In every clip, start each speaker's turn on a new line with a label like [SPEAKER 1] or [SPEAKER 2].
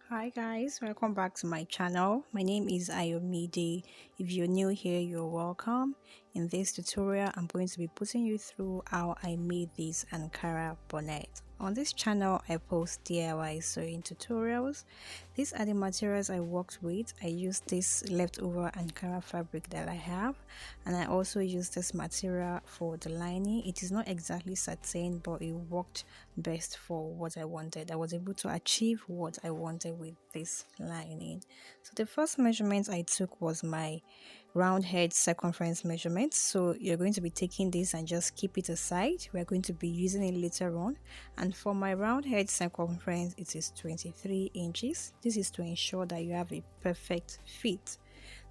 [SPEAKER 1] Hi guys, welcome back to my channel. My name is Ayomide. If you're new here, you're welcome. In this tutorial, I'm going to be putting you through how I made this Ankara bonnet. On this channel, I post DIY sewing tutorials. These are the materials I worked with. I used this leftover Ankara fabric that I have, and I also used this material for the lining. It is not exactly satin, but it worked best for what I wanted. I was able to achieve what I wanted with this lining. So the first measurement I took was my round head circumference measurement. So you're going to be taking this and just keep it aside. We're going to be using it later on. And for my round head circumference, it is 23 inches. This is to ensure that you have a perfect fit.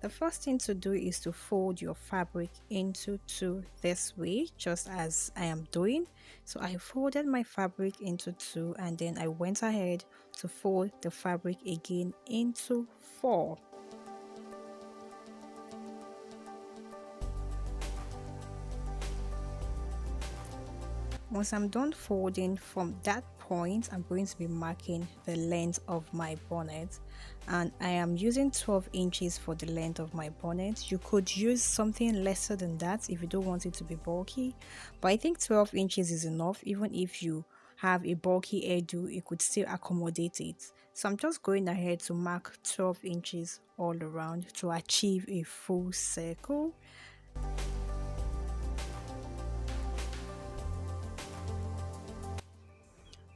[SPEAKER 1] The first thing to do is to fold your fabric into two this way, just as I am doing. So I folded my fabric into two, and then I went ahead to fold the fabric again into four. Once I'm done folding, from that point I'm going to be marking the length of my bonnet, and I am using 12 inches for the length of my bonnet. You could use something lesser than that if you don't want it to be bulky, but I think 12 inches is enough. Even if you have a bulky hairdo, it could still accommodate it. So I'm just going ahead to mark 12 inches all around to achieve a full circle.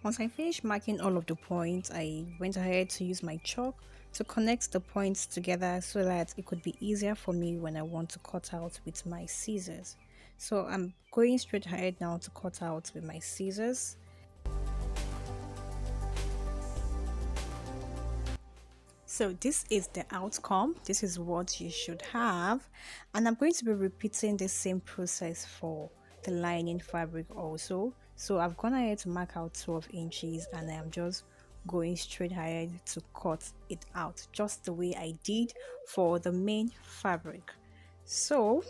[SPEAKER 1] Once I finished marking all of the points, I went ahead to use my chalk to connect the points together so that it could be easier for me when I want to cut out with my scissors. So I'm going straight ahead now to cut out with my scissors. So this is the outcome. This is what you should have, and I'm going to be repeating the same process for the lining fabric also. So I've gone ahead to mark out 12 inches, and I am just going straight ahead to cut it out just the way I did for the main fabric. So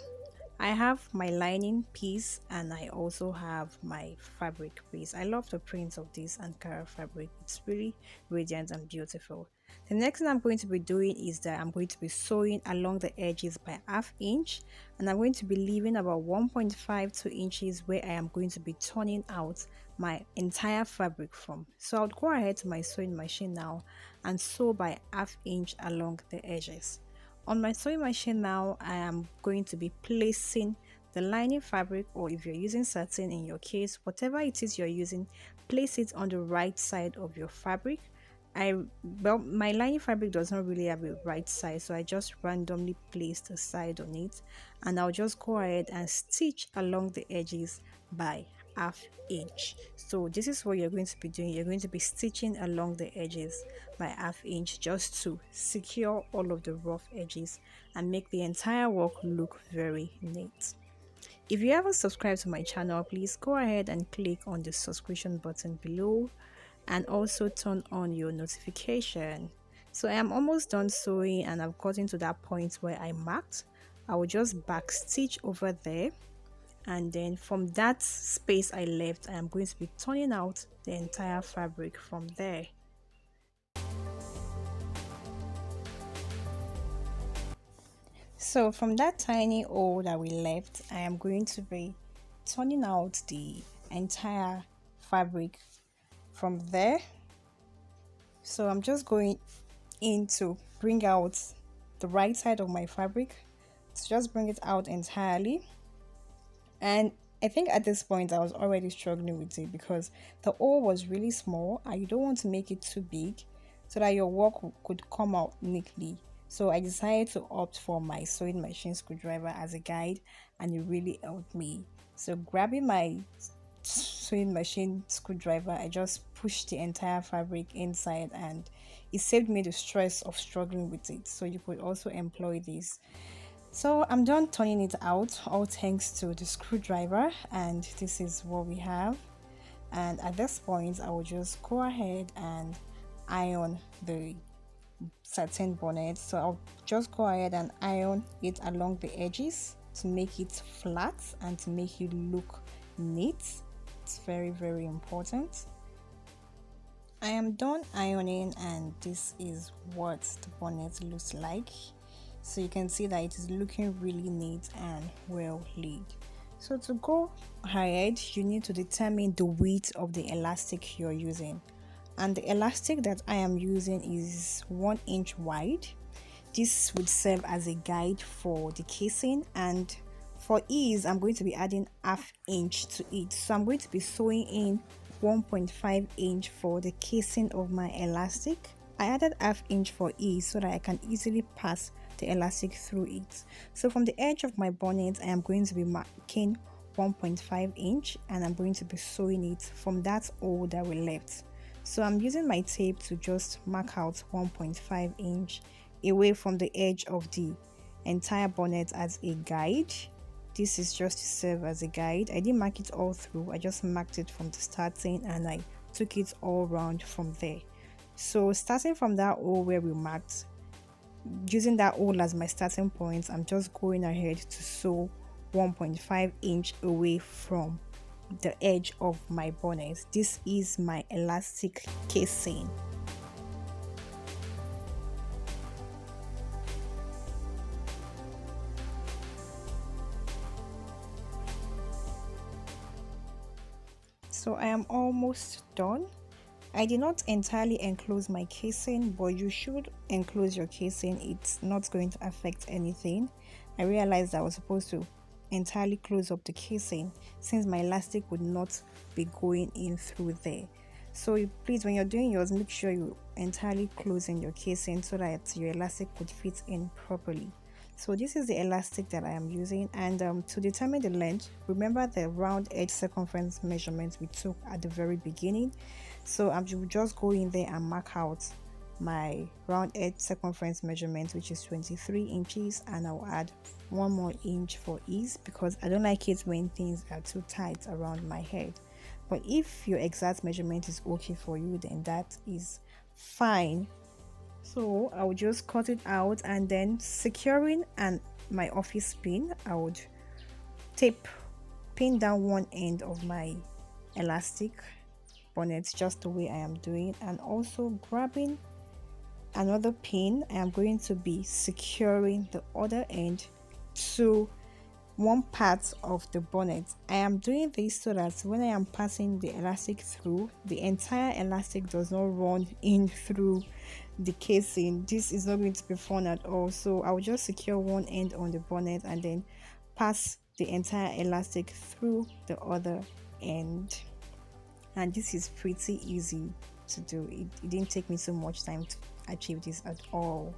[SPEAKER 1] I have my lining piece and I also have my fabric piece. I love the print of this Ankara fabric. It's really radiant and beautiful. The next thing I'm going to be doing is that I'm going to be sewing along the edges by ½ inch, and I'm going to be leaving about 1.52 inches where I am going to be turning out my entire fabric from. So I'll go ahead to my sewing machine now and sew by ½ inch along the edges. On my sewing machine now, I am going to be placing the lining fabric, or if you're using satin in your case, whatever it is you're using, place it on the right side of your fabric. Well, my lining fabric does not really have a right side, so I just randomly placed a side on it, and I'll just go ahead and stitch along the edges by ½ inch. So this is what you're going to be doing. You're going to be stitching along the edges by ½ inch just to secure all of the rough edges and make the entire work look very neat. If you haven't subscribed to my channel, please go ahead and click on the subscription button below and also turn on your notification. So I am almost done sewing and I've gotten to that point where I marked. I will just back stitch over there, and then from that space I left, I am going to be turning out the entire fabric from there. So from that tiny hole that we left, I am going to be turning out the entire fabric from there. So I'm just going in to bring out the right side of my fabric, to just bring it out entirely. And I think at this point I was already struggling with it because the hole was really small and you don't want to make it too big so that your work could come out neatly. So I decided to opt for my sewing machine screwdriver as a guide, and it really helped me. So grabbing my sewing machine screwdriver, I just pushed the entire fabric inside, and it saved me the stress of struggling with it. So you could also employ this. So I'm done turning it out, all thanks to the screwdriver, and this is what we have. And at this point I will just go ahead and iron the satin bonnet. So I'll just go ahead and iron it along the edges to make it flat and to make it look neat. It's very, very important. I am done ironing, and this is what the bonnet looks like. So you can see that it is looking really neat and well laid. So to go ahead, you need to determine the width of the elastic you're using. And the elastic that I am using is 1 inch wide. This would serve as a guide for the casing, and for ease I'm going to be adding ½ inch to it. So I'm going to be sewing in 1.5 inch for the casing of my elastic. I added ½ inch for ease so that I can easily pass the elastic through it. So from the edge of my bonnet I am going to be marking 1.5 inch, and I'm going to be sewing it from that hole that we left. So I'm using my tape to just mark out 1.5 inch away from the edge of the entire bonnet as a guide. This is just to serve as a guide. I didn't mark it all through, I just marked it from the starting and I took it all around from there. So starting from that hole where we marked, using that hole as my starting point, I'm just going ahead to sew 1.5 inch away from the edge of my bonnet. This is my elastic casing. So I am almost done. I did not entirely enclose my casing, but you should enclose your casing. It's not going to affect anything. I realized I was supposed to entirely close up the casing since my elastic would not be going in through there. So please, when you're doing yours, make sure you entirely closing your casing so that your elastic could fit in properly. So this is the elastic that I am using, and to determine the length, remember the round edge circumference measurements we took at the very beginning. So I will just go in there and mark out my round edge circumference measurement, which is 23 inches, and I'll add 1 more inch for ease because I don't like it when things are too tight around my head. But if your exact measurement is okay for you, then that is fine. So I would just cut it out, and then securing my office pin, I would pin down one end of my elastic bonnet just the way I am doing, and also grabbing another pin, I am going to be securing the other end to one part of the bonnet. I am doing this so that when I am passing the elastic through, the entire elastic does not run in through the casing. This is not going to be fun at all. So I will just secure one end on the bonnet and then pass the entire elastic through the other end, and this is pretty easy to do. It didn't take me so much time to achieve this at all.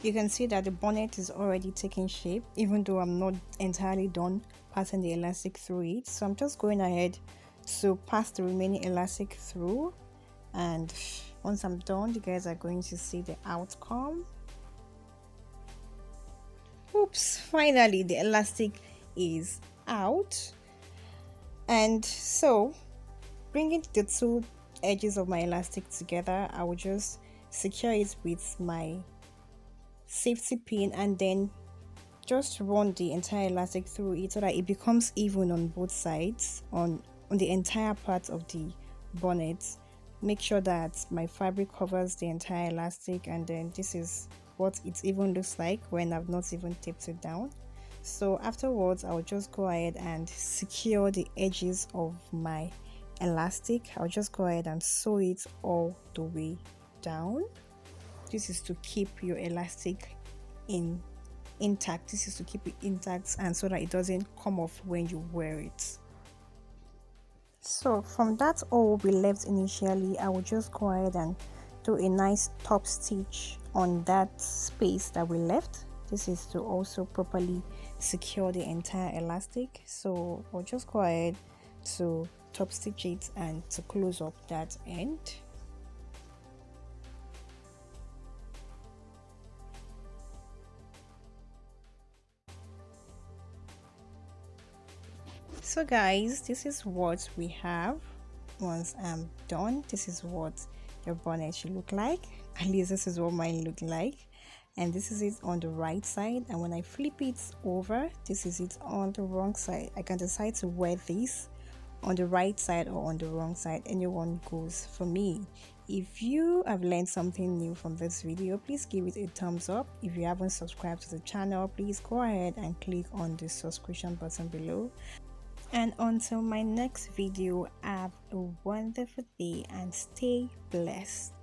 [SPEAKER 1] You can see that the bonnet is already taking shape, even though I'm not entirely done passing the elastic through it. So I'm just going ahead to pass the remaining elastic through, and once I'm done, you guys are going to see the outcome. Oops, finally the elastic is out. And so bringing the two edges of my elastic together, I will just secure it with my safety pin and then just run the entire elastic through it so that it becomes even on both sides, on the entire part of the bonnet. Make sure that my fabric covers the entire elastic, and then this is what it even looks like when I've not even taped it down. So afterwards, I'll just go ahead and secure the edges of my elastic. I'll just go ahead and sew it all the way down. This is to keep your elastic intact. This is to keep it intact and so that it doesn't come off when you wear it. So from that hole we left initially, I will just go ahead and do a nice top stitch on that space that we left. This is to also properly secure the entire elastic. So I'll just go ahead to top stitch it and to close up that end. So guys, this is what we have. Once I'm done, this is what your bonnet should look like. At least this is what mine look like. And this is it on the right side, and when I flip it over, this is it on the wrong side. I can decide to wear this on the right side or on the wrong side. Anyone goes for me. If you have learned something new from this video, please give it a thumbs up. If you haven't subscribed to the channel, please go ahead and click on the subscription button below. And until my next video, have a wonderful day and stay blessed.